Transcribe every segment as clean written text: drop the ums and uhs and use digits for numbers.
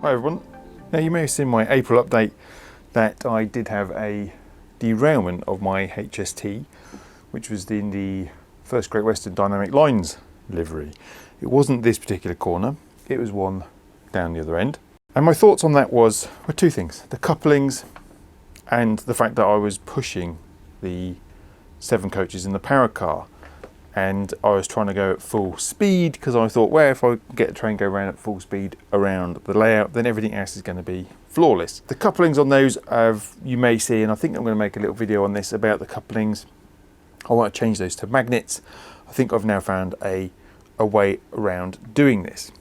Hi everyone. Now you may have seen my April update that I did have a derailment of my HST, which was in the First Great Western Dynamic Lines livery. It wasn't this particular corner, it was one down the other end. And my thoughts on that were two things: the couplings and the fact that I was pushing the 7 coaches in the power car. And I was trying to go at full speed because I thought, well, if I get the train go around at full speed around the layout, then everything else is going to be flawless. The couplings on those you may see, and I think I'm going to make a little video on this about the couplings. I want to change those to magnets. I think I've now found a way around doing this.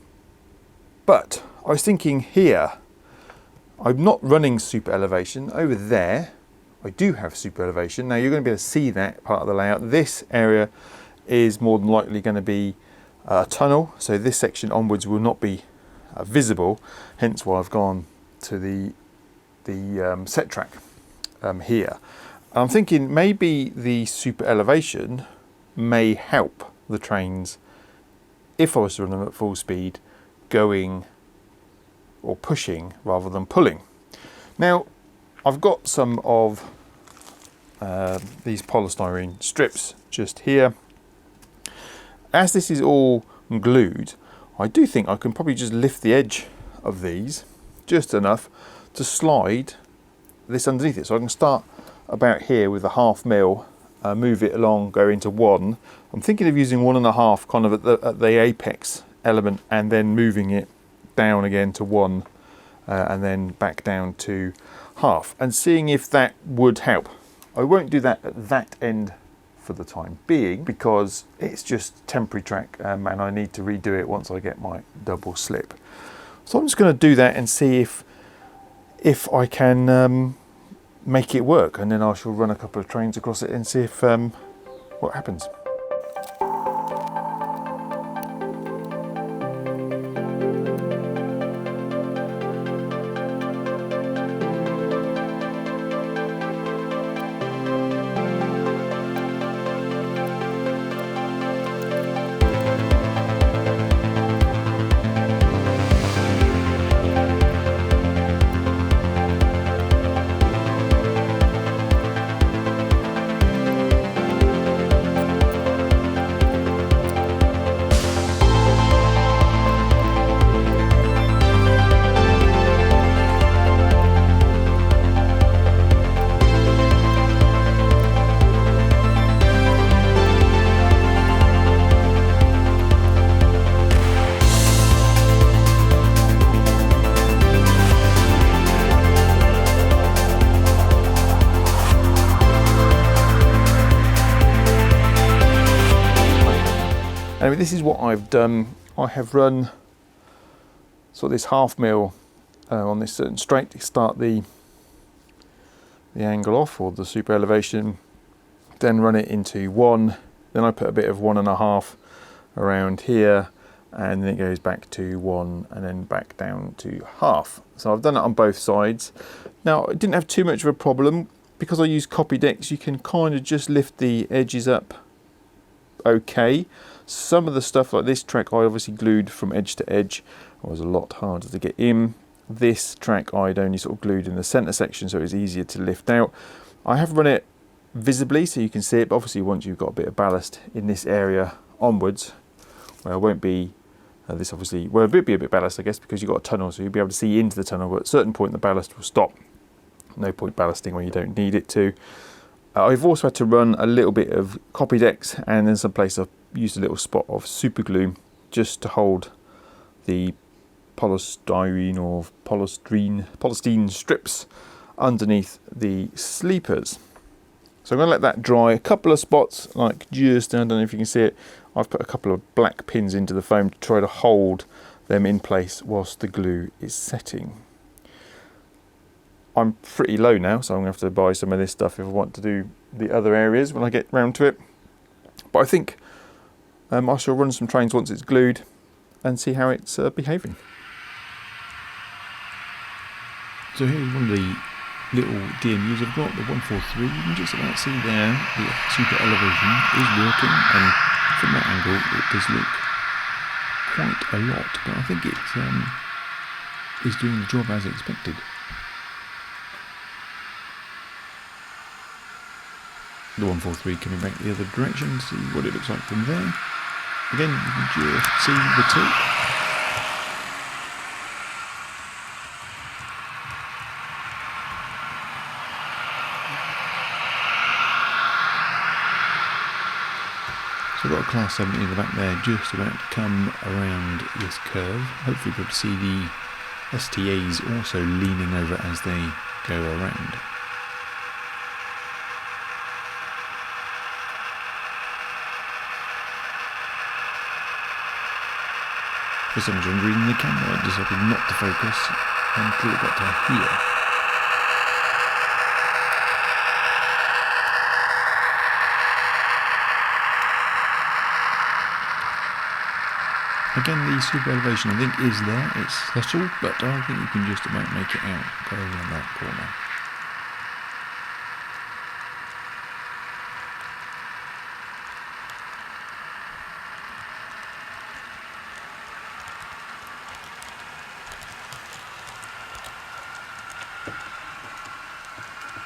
But I was thinking here, I'm not running Superelevation. Over there, I do have Superelevation. Now you're going to be able to see that part of the layout. This area is more than likely going to be a tunnel, so this section onwards will not be visible, hence why I've gone to the set track here. I'm thinking maybe the Superelevation may help the trains, if I was to run them at full speed, going or pushing rather than pulling. Now I've got some of these polystyrene strips just here. As this is all glued, I do think I can probably just lift the edge of these just enough to slide this underneath it. So I can start about here with a 1/2 mil, move it along, go into 1. I'm thinking of using 1.5 kind of at the apex element, and then moving it down again to 1, and then back down to 1/2, and seeing if that would help. I won't do that at that end for the time being because it's just temporary track, and I need to redo it once I get my double slip. So I'm just going to do that and see if I can make it work, and then I shall run a couple of trains across it and see if what happens. Anyway, this is what I've done. I have run sort of this 1/2 mil on this certain straight to start the angle off, or the Superelevation, then run it into 1, then I put a bit of 1.5 around here, and then it goes back to 1 and then back down to 1/2. So I've done it on both sides. Now I didn't have too much of a problem because I use copy decks. You can kind of just lift the edges up okay. Some of the stuff like this track I obviously glued from edge to edge. It was a lot harder to get in. This track I'd only sort of glued in the center section, so it was easier to lift out. I have run it visibly so you can see it, but obviously once you've got a bit of ballast in this area onwards, well, it won't be this obviously, well, it would be a bit ballast I guess because you've got a tunnel, so you'll be able to see into the tunnel, but at a certain point the ballast will stop. No point ballasting when you don't need it to. I've also had to run a little bit of copy decks, and in some place I've used a little spot of super glue just to hold the polystyrene or polystyrene strips underneath the sleepers. So I'm going to let that dry. A couple of spots, like just, I don't know if you can see it, I've put a couple of black pins into the foam to try to hold them in place whilst the glue is setting. I'm pretty low now, so I'm going to have to buy some of this stuff if I want to do the other areas when I get round to it. But I think I shall run some trains once it's glued and see how it's behaving. So here's one of the little DMUs I've got, the 143. You can just about see there the Superelevation is working, and from that angle it does look quite a lot, but I think it's is doing the job as expected. The 143 coming back the other direction, see what it looks like from there. Again, you can just see the tilt. So I've got a class 70 in the back there, just about to come around this curve. Hopefully you'll be able to see the STAs also leaning over as they go around. For some reason, reading the camera, I decided not to focus until it got to here. Again, the Superelevation I think is there, it's subtle, but I think you can just about make it out going around that corner.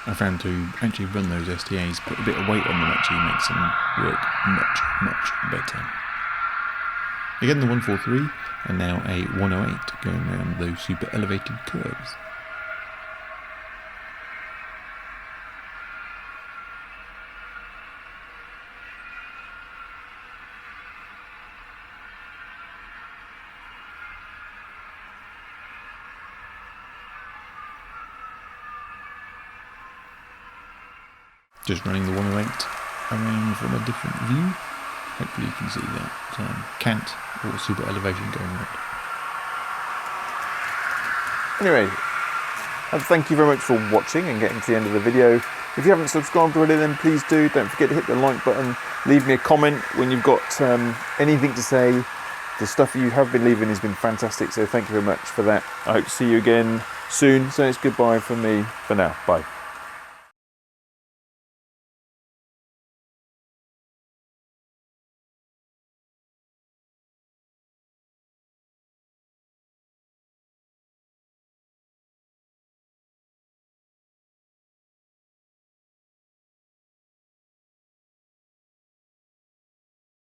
I found to actually run those STAs, put a bit of weight on them actually makes them work much better. Again the 143 and now a 108 going around those super elevated curves. Just running the 108 around from a different view. Hopefully you can see that cant or Superelevation going on. Anyway, thank you very much for watching and getting to the end of the video. If you haven't subscribed already, then please do. Don't forget to hit the like button. Leave me a comment when you've got anything to say. The stuff you have been leaving has been fantastic, so thank you very much for that. I hope to see you again soon. So it's goodbye from me for now. Bye.